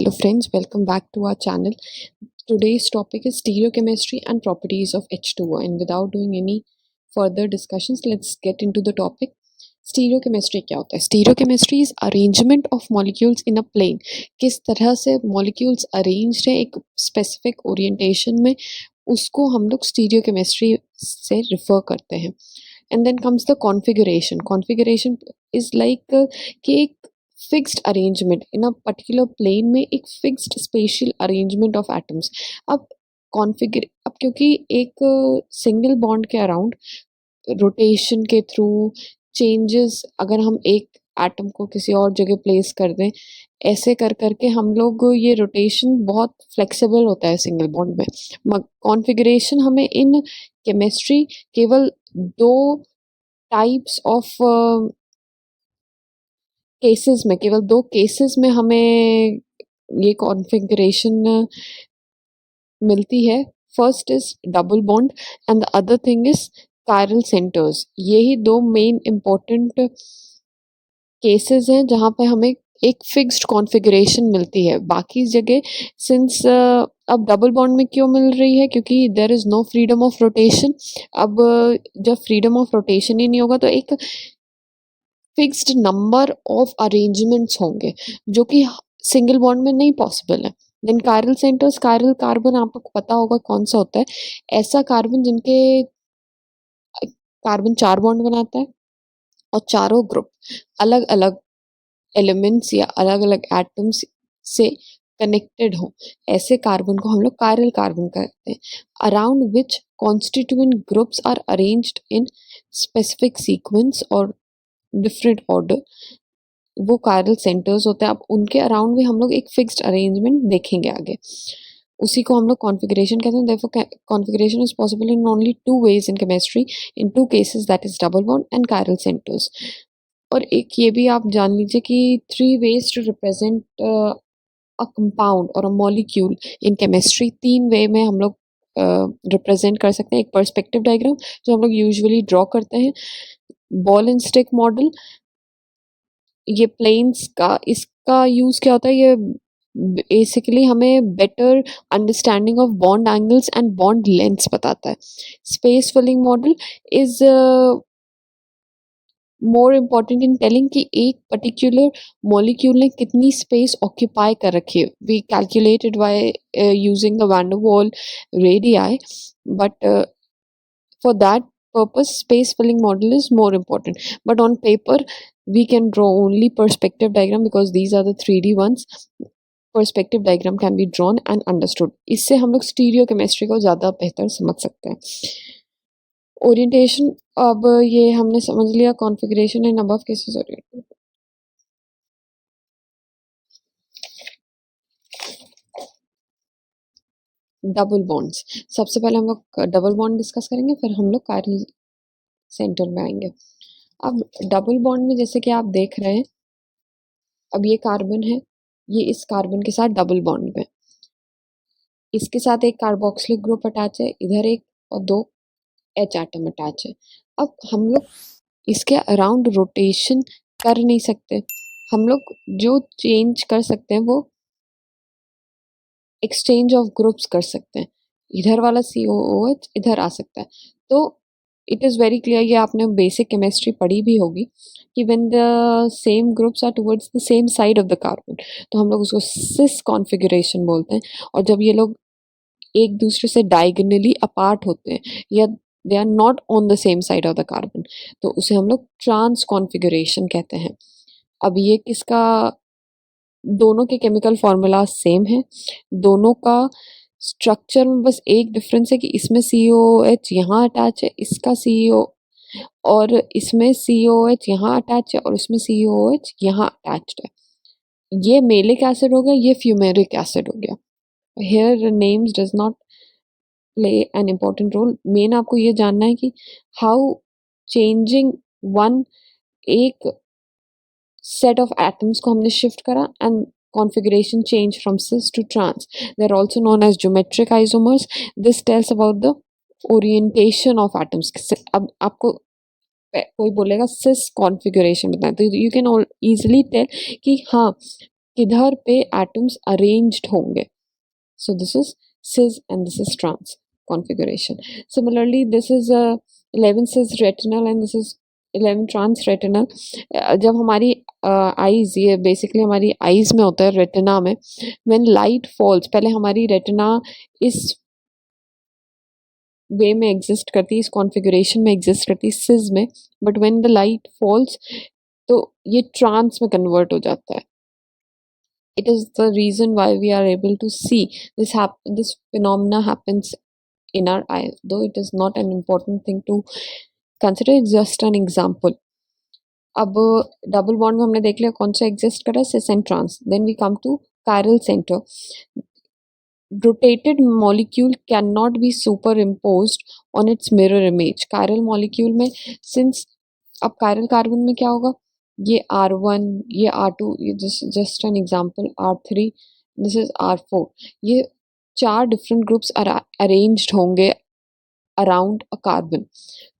Hello friends, welcome back to our channel. Today's topic is stereochemistry and properties of H2O, and without doing any further discussions, let's get into the topic. Stereochemistry क्या होता है? Stereochemistry is arrangement of molecules in a plane. किस तरह से molecules arranged है एक specific orientation में, उसको हम लोग stereochemistry से refer करते हैं. And then comes the configuration. Configuration is like कि एक fixed arrangement in a particular plane में एक fixed spatial arrangement of atoms. अब क्योंकि एक सिंगल बॉन्ड के अराउंड रोटेशन के थ्रू चेंजेस, अगर हम एक एटम को किसी और जगह प्लेस कर दें, ऐसे कर करके हम लोग ये रोटेशन बहुत फ्लेक्सिबल होता है सिंगल बॉन्ड में. कॉन्फ़िगरेशन हमें इन केमिस्ट्री केवल दो टाइप्स ऑफ केवल दो केसेस में हमें ये कॉन्फ़िगरेशन मिलती है. First is double bond and the other thing is chiral centres. यही दो मेन इम्पोर्टेंट केसेस हैं जहाँ पे हमें एक फिक्स्ड कॉन्फ़िगरेशन मिलती है. बाकी जगह सिंस अब डबल बॉन्ड में क्यों मिल रही है? क्योंकि there is no freedom of rotation. अब जब फ्रीडम ऑफ रोटेशन ही नहीं होगा तो एक फिक्स्ड नंबर ऑफ अरेंजमेंट्स होंगे जो कि सिंगल बॉन्ड में नहीं पॉसिबल है. Then chiral centres, chiral carbon आपको पता होगा कौन सा होता है. ऐसा कार्बन जिनके कार्बन 4 बॉन्ड बनाता है और चारों ग्रुप अलग अलग एलिमेंट्स या अलग अलग एटम्स से कनेक्टेड हो, ऐसे कार्बन को हम लोग कायरल कार्बन कहते हैं. Around which constituent groups are arranged in specific sequence और डिफरेंट ऑर्डर, वो कायरल सेंटर्स होते हैं. अब उनके अराउंड भी हम लोग एक फिक्स्ड अरेंजमेंट देखेंगे आगे. उसी को हम लोग कॉन्फ़िगरेशन कहते हैं. Therefore configuration is possible in only two ways in chemistry, in two cases, that is double bond and chiral centres. और एक ये भी आप जान लीजिए कि 3 ways to represent a compound और अ मॉलिक्यूल इन केमिस्ट्री. 3 वे में हम लोग रिप्रेजेंट कर सकते हैं. एक पर्सपेक्टिव डायग्राम जो हम लोग यूजुअली ड्रॉ करते हैं, बॉल एंड स्टिक मॉडल, ये प्लेन्स का इसका यूज़ क्या होता है? ये बेसिकली हमें better understanding of bond angles and bond lengths बताता है. Space filling model is more important in telling कि एक पर्टिकुलर मॉलिक्यूल ने कितनी स्पेस ऑक्यूपाई कर रखी है. We calculated by using the van der Waals radii, but for that purpose space filling model is more important. But on paper we can draw only perspective diagram because these are the 3D ones. perspective diagram can be drawn and understood. इससे हम लोग stereo chemistry को ज़्यादा बेहतर समझ सकते हैं. Orientation, अब ये हमने समझ लिया configuration in above cases. Orientation, double bonds. सबसे पहले हम लोग डबल बॉन्ड डिस्कस करेंगे, फिर हम लोग कायरल सेंटर में आएंगे. अब डबल बॉन्ड में जैसे कि आप देख रहे हैं, अब ये कार्बन है, ये इस कार्बन के साथ डबल बॉन्ड में, इसके साथ एक कार्बोक्सिलिक ग्रुप अटैच है, इधर एक और 2 H एटम अटैच है. अब हम लोग इसके अराउंड रोटेशन कर नहीं सकते. हम लोग जो चेंज कर सकते हैं वो एक्सचेंज ऑफ ग्रुप्स कर सकते हैं. इधर वाला COOH इधर आ सकता है. तो इट इज़ वेरी क्लियर, ये आपने बेसिक केमिस्ट्री पढ़ी भी होगी कि when the same groups are towards the same side of the carbon, तो हम लोग उसको सिस कॉन्फ़िगरेशन बोलते हैं. और जब ये लोग एक दूसरे से डायगोनली अपार्ट होते हैं या they are not on the same side of the carbon, तो उसे हम लोग ट्रांस कॉन्फ़िगरेशन कहते हैं. अब ये किसका, दोनों के केमिकल फार्मूला सेम है, दोनों का स्ट्रक्चर में बस एक डिफरेंस है कि इसमें COOH यहाँ अटैच है, इसका CO, और इसमें COOH यहाँ अटैच है और इसमें COOH यहाँ अटैच्ड है. ये मेलिक एसिड हो गया, ये फ्यूमेरिक एसिड हो गया. Here names does not play an important role. Main आपको ये जानना है कि हाउ चेंजिंग वन, एक सेट ऑफ एटम्स को हमने शिफ्ट करा and configuration change from cis to trans. They are also known as geometric isomers. This tells about the orientation of atoms. अब आपको कोई बोलेगा cis configuration बताएं, तो you can easily tell कि हाँ किधर पे एटम्स अरेंज्ड होंगे. So this is cis and this is trans configuration. Similarly, this is 11 cis retinal and this is 11 trans retinal. जब हमारी आईज, ये बेसिकली हमारी आईज में होता है, रेटिना में, when light falls, पहले हमारी रेटिना इस वे में एग्जिस्ट करती है, इस कॉन्फ़िगरेशन में एग्जिस्ट करती है, सिज में, but when the light falls तो ये ट्रांस में कन्वर्ट हो जाता है. It is the reason why we are able to see this phenomena happens in our eye, though it is not an important thing to consider. It's just an example. अब double bond में हमने देख लिया कौन सा exist कर रहा है, cis and trans. Then we come to chiral center. Rotated molecule cannot be superimposed on its mirror image. Chiral molecule में since अब chiral carbon में क्या होगा, ये R1, ये R2, ये just an example, R3, this is R4, ये 4 different groups arranged होंगे around a carbon.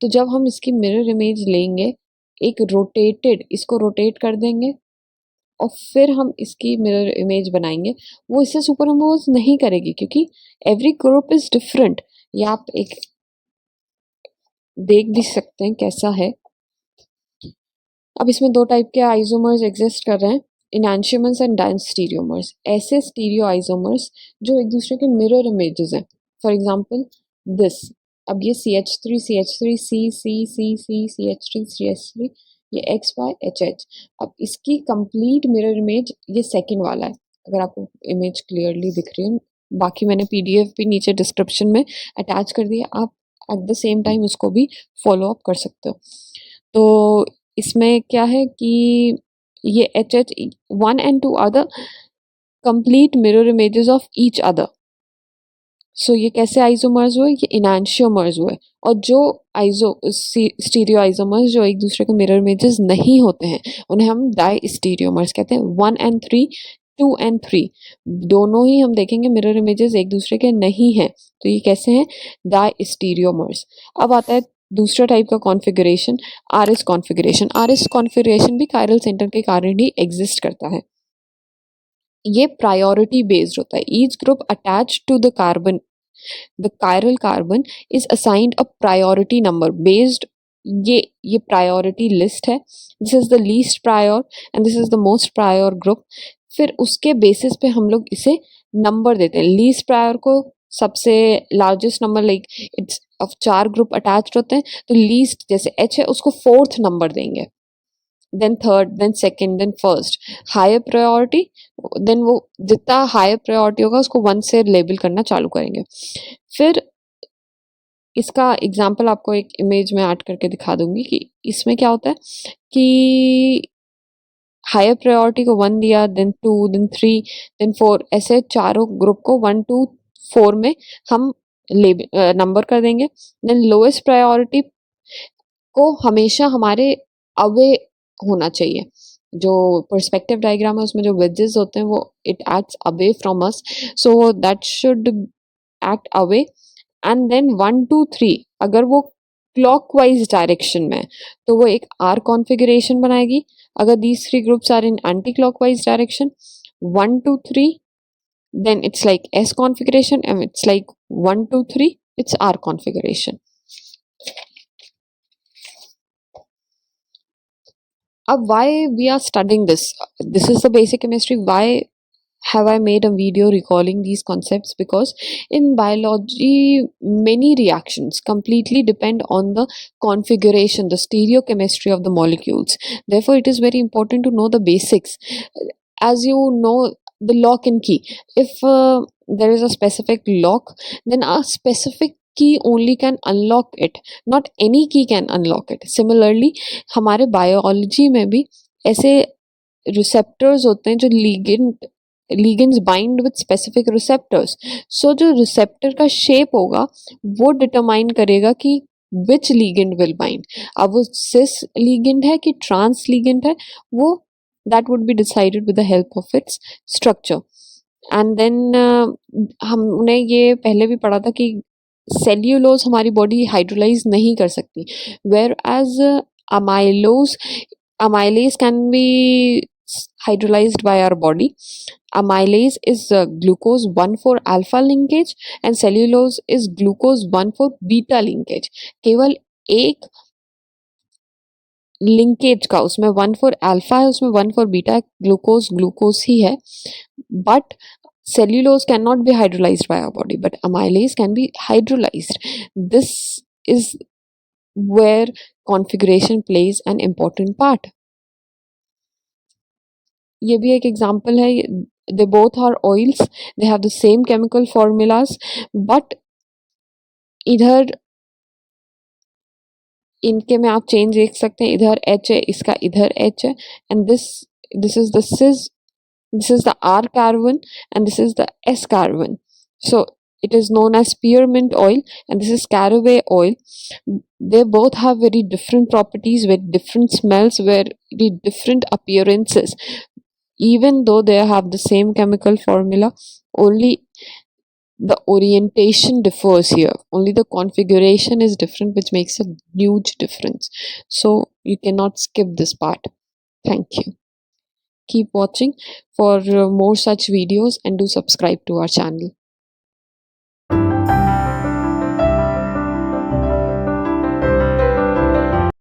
तो जब हम इसकी mirror image लेंगे, एक rotated, इसको rotate कर देंगे और फिर हम इसकी मिरर इमेज बनाएंगे, वो इससे सुपरइम्पोज नहीं करेगी क्योंकि एवरी ग्रुप इज डिफरेंट. ये आप एक देख भी सकते हैं कैसा है. अब इसमें 2 टाइप के आइसोमर्स एग्जिस्ट कर रहे हैं, इनैंशियोमर्स एंड डायस्टीरियोमर्स. ऐसे स्टीरियो आइसोमर्स जो एक दूसरे के मिरर इमेजेस हैं. फॉर एग्जांपल दिस, अब ये CH3 CH3 C C C C CH3 CH3, ये XY HH. अब इसकी कंप्लीट मिरर इमेज ये सेकंड वाला है, अगर आपको इमेज क्लियरली दिख रही है. बाकी मैंने PDF भी नीचे डिस्क्रिप्शन में अटैच कर दिया, आप एट द सेम टाइम उसको भी फॉलो अप कर सकते हो. तो इसमें क्या है कि ये HH1 and 2 are the complete mirror images of each other. सो ये कैसे आइसोमर्स हुए, ये इनैंशियोमर्स हुए. और जो स्टीरियो आइसोमर्स जो एक दूसरे के मिरर इमेजेस नहीं होते हैं उन्हें हम डायस्टीरियोमर्स कहते हैं. 1 and 3, 2 and 3 दोनों ही हम देखेंगे मिरर इमेजेस एक दूसरे के नहीं हैं, तो ये कैसे हैं, डायस्टीरियोमर्स. अब आता है दूसरा टाइप का configuration, RS configuration. RS configuration भी कायरल सेंटर के कारण ही एग्जिस्ट करता है. ये प्रायोरिटी बेस्ड होता है. Each group attach to the carbon, the chiral carbon is assigned a priority number based. ये प्रायोरिटी लिस्ट है. This is the least prior and this is the most prior group. फिर उसके basis पे हम लोग इसे नंबर देते हैं. लीस्ट प्रायोर को सबसे लार्जेस्ट नंबर, लाइक इट्स अब 4 ग्रुप अटैच होते हैं तो लीस्ट जैसे H है उसको 4th नंबर देंगे, then 3rd, then 2nd, then 1st. Higher priority, then वो जितना हायर प्रायोरिटी होगा उसको 1 से लेबल करना चालू करेंगे. फिर इसका एग्जांपल आपको एक इमेज में ऐड करके दिखा दूंगी कि इसमें क्या होता है कि हायर प्रायोरिटी को 1 दिया, देन 2, देन 3, देन 4, ऐसे चारों ग्रुप को 1 2 4 में हम लेबल नंबर कर देंगे. देन लोएस्ट प्रायोरिटी को हमेशा हमारे अवे होना चाहिए. जो पर्सपेक्टिव डायग्राम है उसमें जो वेजेस होते हैं वो it acts away from us, so that should act away. And then 1 2 3 अगर वो क्लॉकवाइज डायरेक्शन में तो वो एक R कॉन्फ़िगरेशन बनाएगी. अगर these 3 groups are in anticlockwise direction, 1 2 3, then it's like S configuration, and it's like 1 2 3, it's R configuration. Ab why we are studying this? This is the basic chemistry. Why have I made a video recalling these concepts? Because in biology many reactions completely depend on the configuration, the stereochemistry of the molecules. Therefore it is very important to know the basics. As you know, the lock and key, if there is a specific lock, then a specific key only can unlock it, not any key can unlock it. Similarly हमारे biology में भी ऐसे receptors होते हैं जो ligands bind with specific receptors. So जो receptor का shape होगा वो determine करेगा कि which ligand will bind. अब वो cis ligand है कि trans ligand है, वो that would be decided with the help of its structure. And then हमने ये पहले भी पढ़ा था कि सेल्यूलोज हमारी बॉडी हाइड्रोलाइज नहीं कर सकती, whereas amylase can be hydrolyzed by our body. Amylase is glucose 1,4-alpha linkage and cellulose is glucose 1,4-beta linkage. केवल एक लिंकेज का उसमें 1,4-alpha है, उसमें 1,4-beta ग्लूकोज ही है, but cellulose cannot be hydrolyzed by our body, but amylase can be hydrolyzed. This is where configuration plays an important part. ये भी एक एग्जाम्पल है. They both are oils, they have the same chemical formulas, but इधर इनके में आप change देख सकते हैं. इधर H है, इसका इधर H है, and this is the cis, this is the R carbon and this is the S carbon. So it is known as spearmint oil and this is caraway oil. They both have very different properties, very different smells, very different appearances. Even though they have the same chemical formula, only the orientation differs here. Only the configuration is different, which makes a huge difference. So you cannot skip this part. Thank you. Keep watching for more such videos and do subscribe to our channel.